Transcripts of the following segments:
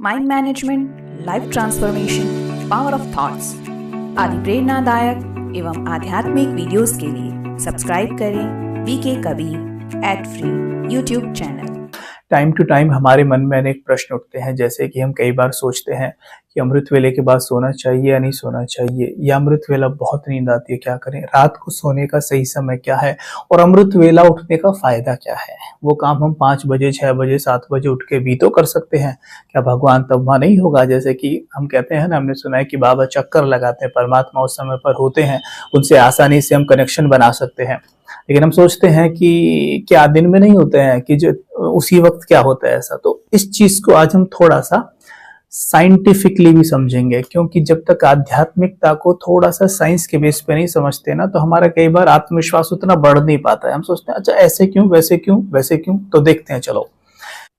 Mind management, life transformation, power of thoughts आदि प्रेरणादायक एवं आध्यात्मिक वीडियोस के लिए सब्सक्राइब करें VK Kabir @free YouTube channel. Time to time हमारे मन में अनेक प्रश्न उठते हैं, जैसे कि हम कई बार सोचते हैं कि अमृत वेले के बाद सोना चाहिए या नहीं सोना चाहिए, या अमृत वेला बहुत नींद आती है, क्या करें, रात को सोने का सही समय क्या है और अमृत वेला उठने का फायदा क्या है। वो काम हम 5 बजे 6 बजे 7 बजे उठ के भी तो कर सकते हैं, क्या भगवान तब वहां नहीं होगा। जैसे कि हम कहते हैं ना, हमने सुना है कि बाबा चक्कर लगाते हैं, परमात्मा उस समय पर होते हैं, उनसे आसानी से हम कनेक्शन बना सकते हैं। लेकिन हम सोचते हैं कि क्या दिन में नहीं होते हैं, कि जो उसी वक्त क्या होता है ऐसा। तो इस चीज को आज हम थोड़ा सा साइंटिफिकली भी समझेंगे, क्योंकि जब तक आध्यात्मिकता को थोड़ा सा साइंस के बेस पे नहीं समझते ना, तो हमारा कई बार आत्मविश्वास उतना बढ़ नहीं पाता है। हम सोचते हैं अच्छा ऐसे क्यों, वैसे क्यों, वैसे क्यों। तो देखते हैं चलो।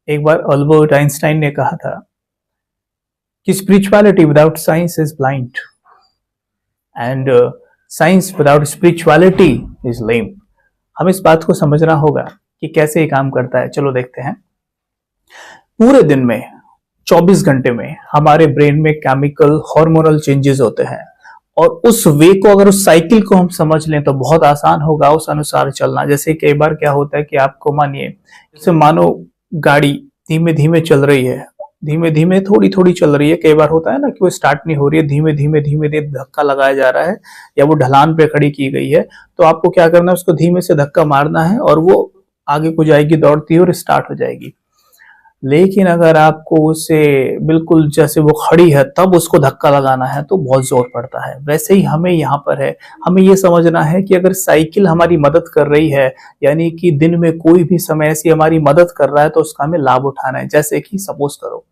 एक बार अल्बर्ट आइंस्टाइन ने कहा था कि spirituality without science is blind and science without spirituality is lame. हम इस बात को समझना होगा कि कैसे ये काम करता है। चलो देखते हैं। पूरे दिन में 24 घंटे में हमारे ब्रेन में केमिकल हार्मोनल चेंजेस होते हैं, और उस वे को, अगर उस साइकिल को हम समझ लें तो बहुत आसान होगा उस अनुसार चलना। जैसे कई बार क्या होता है कि आपको मानिए, जैसे मानो गाड़ी धीमे धीमे चल रही है, धीमे धीमे थोड़ी थोड़ी चल रही है। कई बार होता है ना कि वो स्टार्ट नहीं हो रही है, धीमे धीमे धीमे धीमे धक्का लगाया जा रहा है, या वो ढलान पे खड़ी की गई है, तो आपको क्या करना है, उसको धीमे से धक्का मारना है और वो आगे को जाएगी, दौड़ती है और स्टार्ट हो जाएगी। लेकिन अगर आपको उसे बिल्कुल जैसे वो खड़ी है तब उसको धक्का लगाना है तो बहुत जोर पड़ता है। वैसे ही हमें यहाँ पर है, हमें ये समझना है कि अगर साइकिल हमारी मदद कर रही है, यानी कि दिन में कोई भी समय ऐसी हमारी मदद कर रहा है, तो उसका हमें लाभ उठाना है। जैसे कि सपोज करो,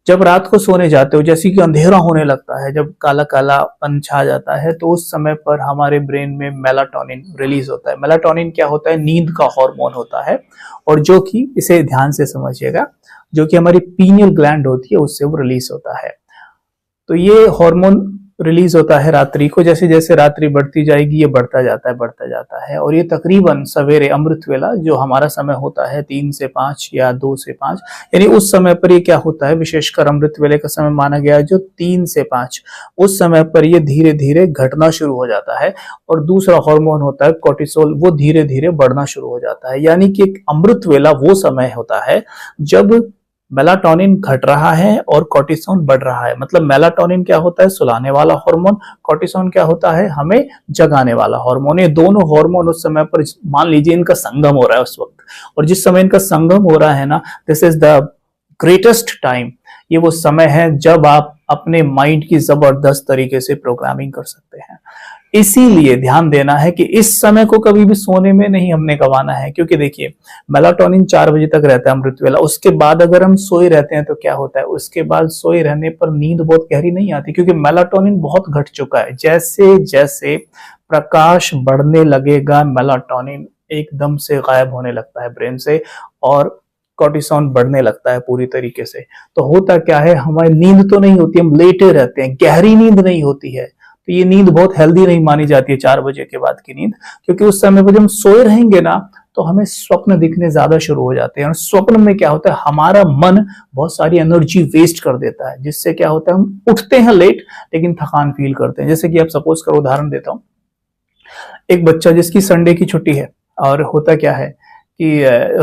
जब रात को सोने जाते हो, जैसे कि अंधेरा होने लगता है, जब काला कालापन छा जाता है, तो उस समय पर हमारे ब्रेन में मेलाटोनिन रिलीज होता है। मेलाटोनिन क्या होता है? नींद का हार्मोन होता है, और जो कि, इसे ध्यान से समझिएगा, जो कि हमारी पीनियल ग्लैंड होती है उससे वो रिलीज होता है। तो ये हार्मोन रिलीज होता है रात्रि को। जैसे जैसे रात्रि बढ़ती जाएगी ये बढ़ता जाता है, और ये तकरीबन सवेरे अमृत वेला जो हमारा समय होता है 3 से 5 या 2 से 5, यानी उस समय पर ये क्या होता है, विशेषकर अमृत वेले का समय माना गया है जो 3 से 5, उस समय पर ये धीरे धीरे घटना शुरू हो जाता है। और दूसरा हार्मोन होता है कोर्टिसोल, वो धीरे धीरे बढ़ना शुरू हो जाता है। यानी कि अमृत वेला वो समय होता है जब मेलाटोनिन घट रहा है और कोर्टिसोन बढ़ रहा है। मतलब मेलाटोनिन क्या होता है? सुलाने वाला हार्मोन। कोर्टिसोन क्या होता है? हमें जगाने वाला हार्मोन। ये दोनों हार्मोन उस समय पर, मान लीजिए इनका संगम हो रहा है उस वक्त, और जिस समय इनका संगम हो रहा है ना, this is the greatest time. ये वो समय है जब आप अपने माइंड की जबरदस्त तरीके से प्रोग्रामिंग कर सकते हैं। इसीलिए ध्यान देना है कि इस समय को कभी भी सोने में नहीं हमने गंवाना है, क्योंकि देखिए मेलाटोनिन 4 बजे तक रहता है अमृत वेला। उसके बाद अगर हम सोए रहते हैं तो क्या होता है, उसके बाद सोए रहने पर नींद बहुत गहरी नहीं आती, क्योंकि मेलाटोनिन बहुत घट चुका है। जैसे जैसे प्रकाश बढ़ने लगेगा, मेलाटोनिन एकदम से गायब होने लगता है ब्रेन से, और कोर्टिसोन बढ़ने लगता है पूरी तरीके से। तो होता क्या है, हमारी नींद तो नहीं होती, हम लेटे रहते हैं, गहरी नींद नहीं होती है। तो ये नींद बहुत हेल्दी नहीं मानी जाती है 4 बजे के बाद की नींद, क्योंकि उस समय पर जब हम सोए रहेंगे ना, तो हमें स्वप्न दिखने ज्यादा शुरू हो जाते हैं। और स्वप्न में क्या होता है, हमारा मन बहुत सारी एनर्जी वेस्ट कर देता है, जिससे क्या होता है, हम उठते हैं लेट लेकिन थकान फील करते हैं। जैसे कि आप सपोज करो, उदाहरण देता हूँ, एक बच्चा जिसकी संडे की छुट्टी है, और होता क्या है कि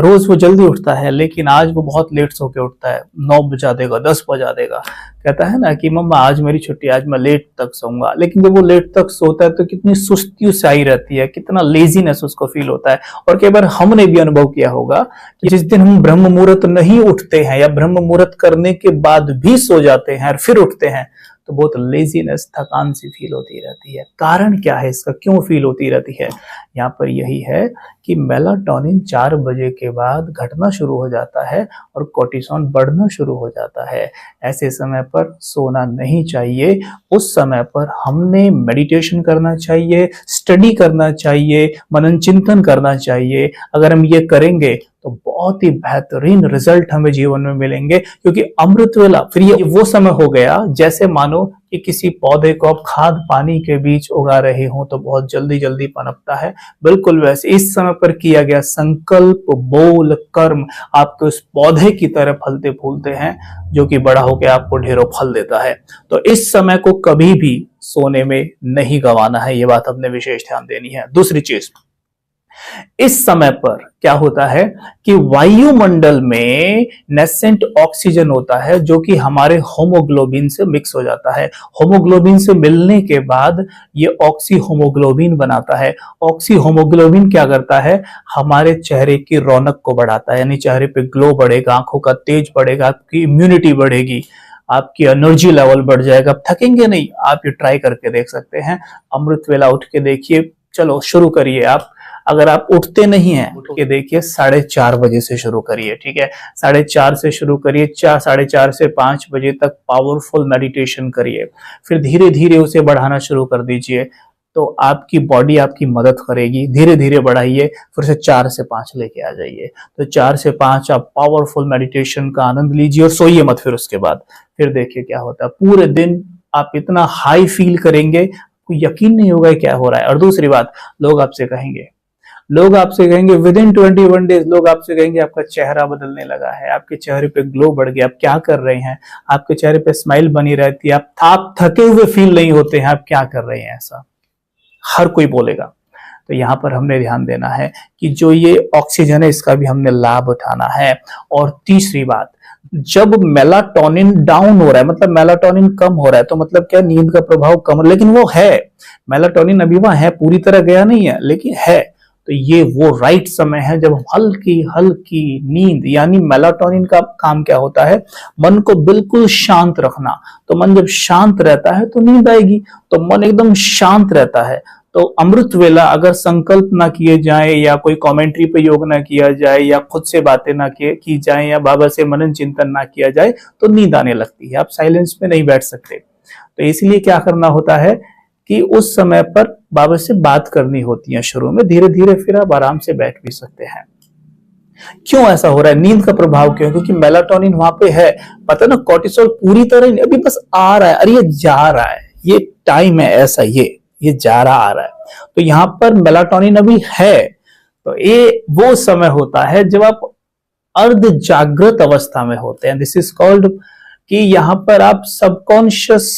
रोज वो जल्दी उठता है, लेकिन आज वो बहुत लेट सो के उठता है, 9 बजा देगा, 10 बजा देगा। कहता है ना कि मम्मा आज मेरी छुट्टी, आज मैं लेट तक सोऊंगा। लेकिन जब वो लेट तक सोता है तो कितनी सुस्ती उसे आई रहती है, कितना लेजीनेस उसको फील होता है। और कई बार हमने भी अनुभव किया होगा कि जिस दिन हम ब्रह्म मुहूर्त नहीं उठते हैं, या ब्रह्म मुहूर्त करने के बाद भी सो जाते हैं और फिर उठते हैं, तो बहुत लेजीनेस, थकान सी फील होती रहती है। कारण क्या है इसका, क्यों फील होती रहती है? यहाँ पर यही है कि मेलाटोनिन 4 बजे के बाद घटना शुरू हो जाता है और कोर्टिसोन बढ़ना शुरू हो जाता है। ऐसे समय पर सोना नहीं चाहिए। उस समय पर हमने मेडिटेशन करना चाहिए, स्टडी करना चाहिए, मनन चिंतन करना चाहिए। अगर हम ये करेंगे तो बहुत ही बेहतरीन रिजल्ट हमें जीवन में मिलेंगे। क्योंकि अमृत वेला फिर ये वो समय हो गया जैसे मानो कि किसी पौधे को आप खाद पानी के बीच उगा रहे हो तो बहुत जल्दी जल्दी पनपता है, बिल्कुल वैसे इस समय पर किया गया संकल्प, बोल, कर्म आपके उस पौधे की तरह फलते फूलते हैं जो कि बड़ा होकर आपको ढेरों फल देता है। तो इस समय को कभी भी सोने में नहीं गंवाना है, ये बात हमने विशेष ध्यान देनी है। दूसरी चीज, इस समय पर क्या होता है कि वायुमंडल में नेसेंट ऑक्सीजन होता है जो कि हमारे होमोग्लोबिन से मिक्स हो जाता है। होमोग्लोबिन से मिलने के बाद ये ऑक्सी होमोग्लोबिन बनाता है। ऑक्सी होमोग्लोबिन क्या करता है, हमारे चेहरे की रौनक को बढ़ाता है, यानी चेहरे पे ग्लो बढ़ेगा, आंखों का तेज बढ़ेगा, आपकी इम्यूनिटी बढ़ेगी, आपकी एनर्जी लेवल बढ़ जाएगा, आप थकेंगे नहीं। आप ये ट्राई करके देख सकते हैं। अमृत वेला उठ के देखिए, चलो शुरू करिए। आप अगर आप उठते नहीं हैं उठ के देखिए 4:30 बजे से शुरू करिए, ठीक है, 4:30 से शुरू करिए, 4:30 से 5 बजे तक पावरफुल मेडिटेशन करिए, फिर धीरे धीरे उसे बढ़ाना शुरू कर दीजिए। तो आपकी बॉडी आपकी मदद करेगी, धीरे धीरे बढ़ाइए, फिर से 4 से 5 लेके आ जाइए। तो 4 से 5 आप पावरफुल मेडिटेशन का आनंद लीजिए और सोइए मत। फिर उसके बाद फिर देखिए क्या होता है, पूरे दिन आप इतना हाई फील करेंगे, कोई यकीन नहीं होगा क्या हो रहा है। और दूसरी बात, लोग आपसे कहेंगे विद इन 21 डेज, लोग आपसे कहेंगे आपका चेहरा बदलने लगा है, आपके चेहरे पे ग्लो बढ़ गया, आप क्या कर रहे हैं, आपके चेहरे पे स्माइल बनी रहती है, आप थके हुए फील नहीं होते हैं, आप क्या कर रहे हैं, ऐसा हर कोई बोलेगा। तो यहाँ पर हमने ध्यान देना है कि जो ये ऑक्सीजन है इसका भी हमने लाभ उठाना है। और तीसरी बात, जब मेलाटोनिन डाउन हो रहा है, मतलब मेलाटोनिन कम हो रहा है, तो मतलब क्या, नींद का प्रभाव कम, लेकिन वो है, मेलाटोनिन अभी वहां है, पूरी तरह गया नहीं है लेकिन है। तो ये वो राइट समय है जब हल्की हल्की नींद, यानी मेलाटोनिन का काम क्या होता है, मन को बिल्कुल शांत रखना। तो मन जब शांत रहता है तो नींद आएगी, तो मन एकदम शांत रहता है। तो अमृत वेला अगर संकल्प ना किए जाए, या कोई कमेंट्री पे योग ना किया जाए, या खुद से बातें ना की जाए, या बाबा से मनन चिंतन ना किया जाए, तो नींद आने लगती है, आप साइलेंस में नहीं बैठ सकते। तो इसलिए क्या करना होता है कि उस समय पर बाबा से बात करनी होती है शुरू में, धीरे धीरे फिर आप आराम से बैठ भी सकते हैं। क्यों ऐसा हो रहा है, नींद का प्रभाव क्यों, क्योंकि मेलाटोनिन वहां पे है, पता ना, कोर्टिसोल पूरी तरह अभी बस आ रहा है, अरे ये जा रहा है, ये टाइम है ऐसा, ये जा रहा आ रहा है। तो यहाँ पर मेलाटोनिन अभी है। तो ये वो समय होता है जब आप अर्ध जागृत अवस्था में होते हैं। दिस इज कॉल्ड कि यहाँ पर आप सबकॉन्शियस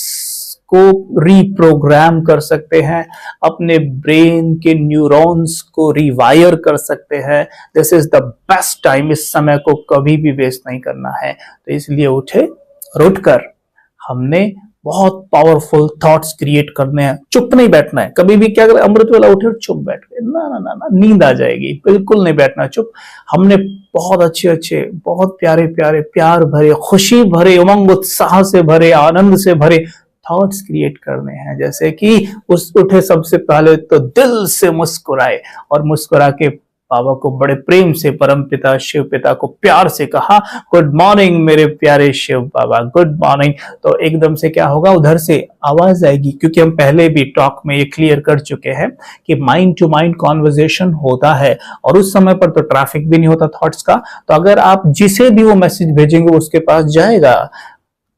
को रीप्रोग्राम कर सकते हैं, अपने ब्रेन के न्यूरॉन्स को रिवायर कर सकते हैं। This is the best time, इस समय को कभी भी वेस्ट नहीं करना है। तो इसलिए उठे और उठकर हमने बहुत पावरफुल थॉट्स क्रिएट करने हैं, चुप नहीं बैठना है कभी भी। क्या करें, अमृत वेला उठे और चुप बैठ गए, ना ना ना ना, नींद आ जाएगी, बिल्कुल नहीं बैठना चुप। हमने बहुत अच्छे बहुत प्यारे प्यार भरे, खुशी भरे, उमंग उत्साह से भरे, आनंद से भरे थॉट्स क्रिएट करने हैं। जैसे कि उस उठे सबसे पहले तो दिल से मुस्कुराए, और मुस्कुरा के बाबा को बड़े प्रेम से, परम पिता शिव पिता को प्यार से कहा, गुड मॉर्निंग मेरे प्यारे शिव बाबा, गुड मॉर्निंग। तो एकदम से क्या होगा, उधर से आवाज आएगी, क्योंकि हम पहले भी टॉक में ये क्लियर कर चुके हैं कि माइंड टू माइंड कॉन्वर्जेशन होता है, और उस समय पर तो ट्रैफिक भी नहीं होता थॉट्स का। तो अगर आप जिसे भी वो मैसेज भेजेंगे उसके पास जाएगा।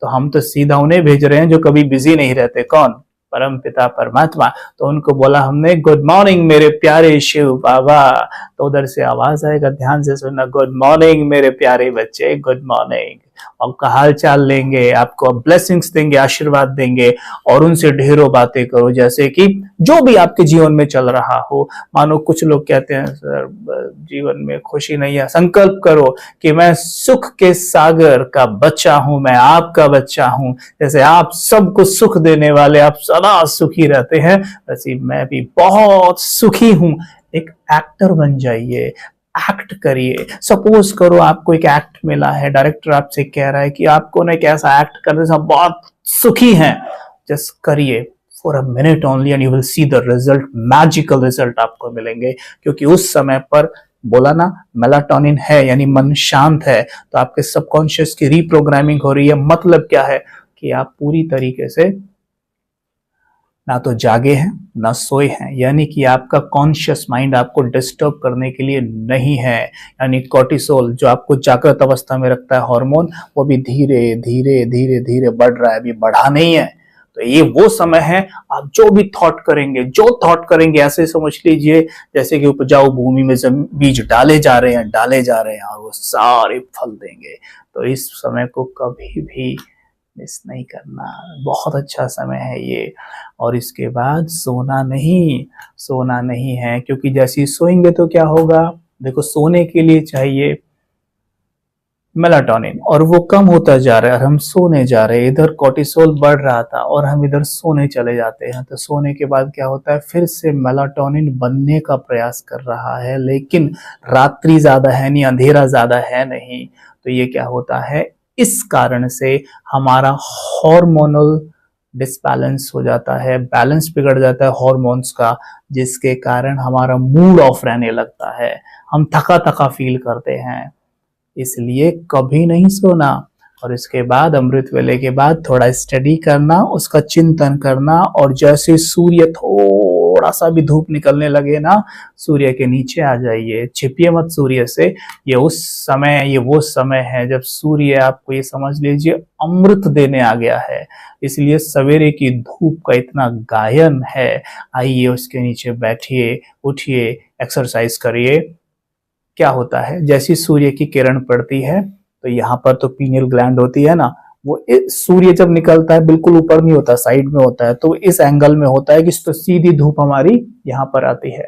तो हम तो सीधा उन्हें भेज रहे हैं जो कभी बिजी नहीं रहते, कौन, परम पिता परमात्मा। तो उनको बोला हमने, गुड मॉर्निंग मेरे प्यारे शिव बाबा। तो उधर से आवाज आएगा, ध्यान से सुनना, गुड मॉर्निंग मेरे प्यारे बच्चे, गुड मॉर्निंग। आपका हाल चाल लेंगे, आपको ब्लेसिंग्स देंगे, आशीर्वाद देंगे, और उनसे ढेरों बातें करो, जैसे कि जो भी आपके जीवन में चल रहा हो। मानो कुछ लोग कहते हैं सर जीवन में खुशी नहीं है, संकल्प करो कि मैं सुख के सागर का बच्चा हूं, मैं आपका बच्चा हूं। जैसे आप सबको सुख देने वाले, आप सदा सुखी रहते हैं, वैसे मैं भी बहुत सुखी हूं। एक एक्टर बन जाइए, एक्ट करिए। सपोज करो आपको एक एक्ट मिला है, डायरेक्टर आपसे कह रहा है कि आपको ना एक ऐसा एक्ट करने से बहुत सुखी हैं, जस्ट करिए for a minute only and you will see the result, magical result आपको मिलेंगे। क्योंकि उस समय पर बोला ना, मेलाटोनिन है, यानी मन शांत है, तो आपके सबकॉन्शियस की रीप्रोग्रामिंग हो रही है। मतलब क्या है कि आप पूरी तरीके से ना तो जागे हैं ना सोए हैं, यानी कि आपका कॉन्शियस माइंड आपको डिस्टर्ब करने के लिए नहीं है। यानी कॉर्टिसोल जो आपको जागृत अवस्था में रखता है हार्मोन, वो भी धीरे धीरे धीरे धीरे बढ़ रहा है, अभी बढ़ा नहीं है। तो ये वो समय है, आप जो भी थॉट करेंगे ऐसे समझ लीजिए जैसे कि उपजाऊ भूमि में बीज डाले जा रहे हैं और वो सारे फल देंगे। तो इस समय को कभी भी मिस नहीं करना, बहुत अच्छा समय है ये। और इसके बाद सोना नहीं है, क्योंकि जैसे ही सोएंगे तो क्या होगा, देखो सोने के लिए चाहिए मेलाटोनिन और वो कम होता जा रहा है और हम सोने जा रहे हैं। इधर कॉर्टिसोल बढ़ रहा था और हम इधर सोने चले जाते हैं। तो सोने के बाद क्या होता है, फिर से मेलाटोनिन बनने का प्रयास कर रहा है, लेकिन रात्रि ज्यादा है नहीं, अंधेरा ज्यादा है नहीं। तो ये क्या होता है, इस कारण से हमारा हार्मोनल डिसबैलेंस हो जाता है, बैलेंस बिगड़ जाता है हार्मोन्स का, जिसके कारण हमारा मूड ऑफ रहने लगता है, हम थका थका फील करते हैं। इसलिए कभी नहीं सोना। और इसके बाद अमृत वेले के बाद थोड़ा स्टडी करना, उसका चिंतन करना, और जैसे सूर्य थोड़ा सा भी धूप निकलने लगे ना, सूर्य के नीचे आ जाइए, छिपिए मत सूर्य से। ये वो समय है जब सूर्य, आपको ये समझ लीजिए, अमृत देने आ गया है। इसलिए सवेरे की धूप का इतना गायन है। आइए उसके नीचे बैठिए, उठिए, एक्सरसाइज करिए। क्या होता है, जैसी सूर्य की किरण पड़ती है तो यहाँ पर तो पीनियल ग्लैंड होती है ना, वो सूर्य जब निकलता है बिल्कुल ऊपर नहीं होता, साइड में होता है, तो इस एंगल में होता है कि तो सीधी धूप हमारी यहाँ पर आती है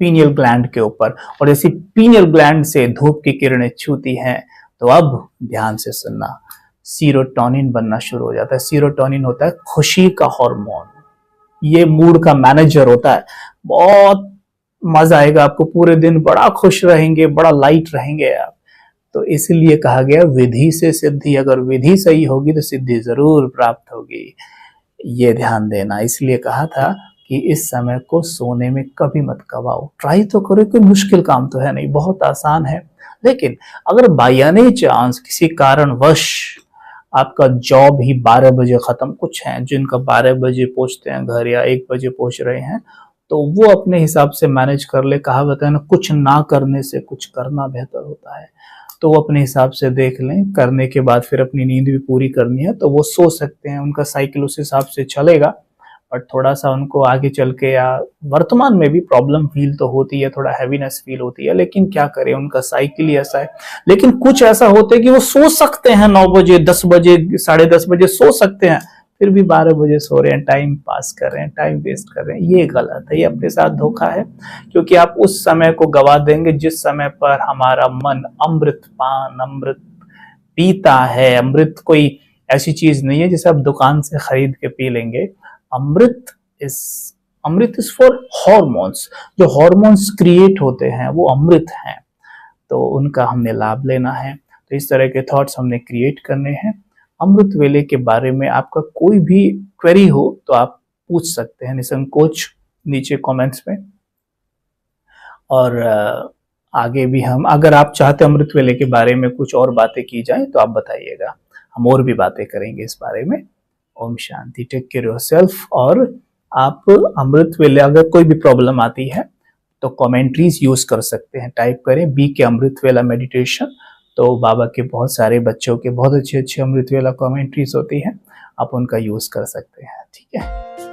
पीनियल ग्लैंड के ऊपर। और जैसी पीनियल ग्लैंड से धूप की किरणें छूती हैं, तो अब ध्यान से सुनना, सीरोटोनिन बनना शुरू हो जाता है। सीरोटोनिन होता है खुशी का हार्मोन, ये मूड का मैनेजर होता है। बहुत मजा आएगा आपको, पूरे दिन बड़ा खुश रहेंगे, बड़ा लाइट रहेंगे आप। तो इसलिए कहा गया विधि से सिद्धि, अगर विधि सही होगी तो सिद्धि जरूर प्राप्त होगी, ये ध्यान देना। इसलिए कहा था कि इस समय को सोने में कभी मत गवाओ, ट्राई तो करो, कोई मुश्किल काम तो है नहीं, बहुत आसान है। लेकिन अगर बाय एनी चांस किसी कारणवश आपका जॉब ही 12 बजे खत्म, कुछ हैं जिनका 12 बजे पहुंचते हैं घर या 1 बजे पहुंच रहे हैं, तो वो अपने हिसाब से मैनेज कर ले। कहावत है ना, कुछ ना करने से कुछ करना बेहतर होता है। तो वो अपने हिसाब से देख लें, करने के बाद फिर अपनी नींद भी पूरी करनी है तो वो सो सकते हैं, उनका साइकिल उस हिसाब से चलेगा। बट थोड़ा सा उनको आगे चल के या वर्तमान में भी प्रॉब्लम फील तो होती है, थोड़ा हैवीनेस फील होती है, लेकिन क्या करें, उनका साइकिल ही ऐसा है। लेकिन कुछ ऐसा होता है कि वो सो सकते हैं 9 बजे, 10 बजे, 10:30 बजे सो सकते हैं, फिर भी 12 बजे सो रहे हैं, टाइम पास कर रहे हैं, टाइम वेस्ट कर रहे हैं। ये गलत है, ये अपने साथ धोखा है, क्योंकि आप उस समय को गवा देंगे जिस समय पर हमारा मन अमृत पीता है। अमृत कोई ऐसी चीज नहीं है जिसे आप दुकान से खरीद के पी लेंगे। अमृत इज फॉर हॉर्मोन्स, जो हॉर्मोन्स क्रिएट होते हैं वो अमृत हैं, तो उनका हमने लाभ लेना है। तो इस तरह के थॉट्स हमने क्रिएट करने हैं। अमृत वेले के बारे में आपका कोई भी क्वेरी हो तो आप पूछ सकते हैं निसंकोच नीचे कमेंट्स में। और आगे भी हम, अगर आप चाहते हैं अमृत वेले के बारे में कुछ और बातें की जाए तो आप बताइएगा, हम और भी बातें करेंगे इस बारे में। Om Shanti, take care yourself. और आप अमृत वेले अगर कोई भी प्रॉब्लम आती है तो कमेंट्रीज यूज कर सकते हैं, टाइप करें BK अमृत वेला मेडिटेशन, तो बाबा के बहुत सारे बच्चों के बहुत अच्छे अमृत वेला कमेंट्रीज होती हैं, आप उनका यूज कर सकते हैं। ठीक है।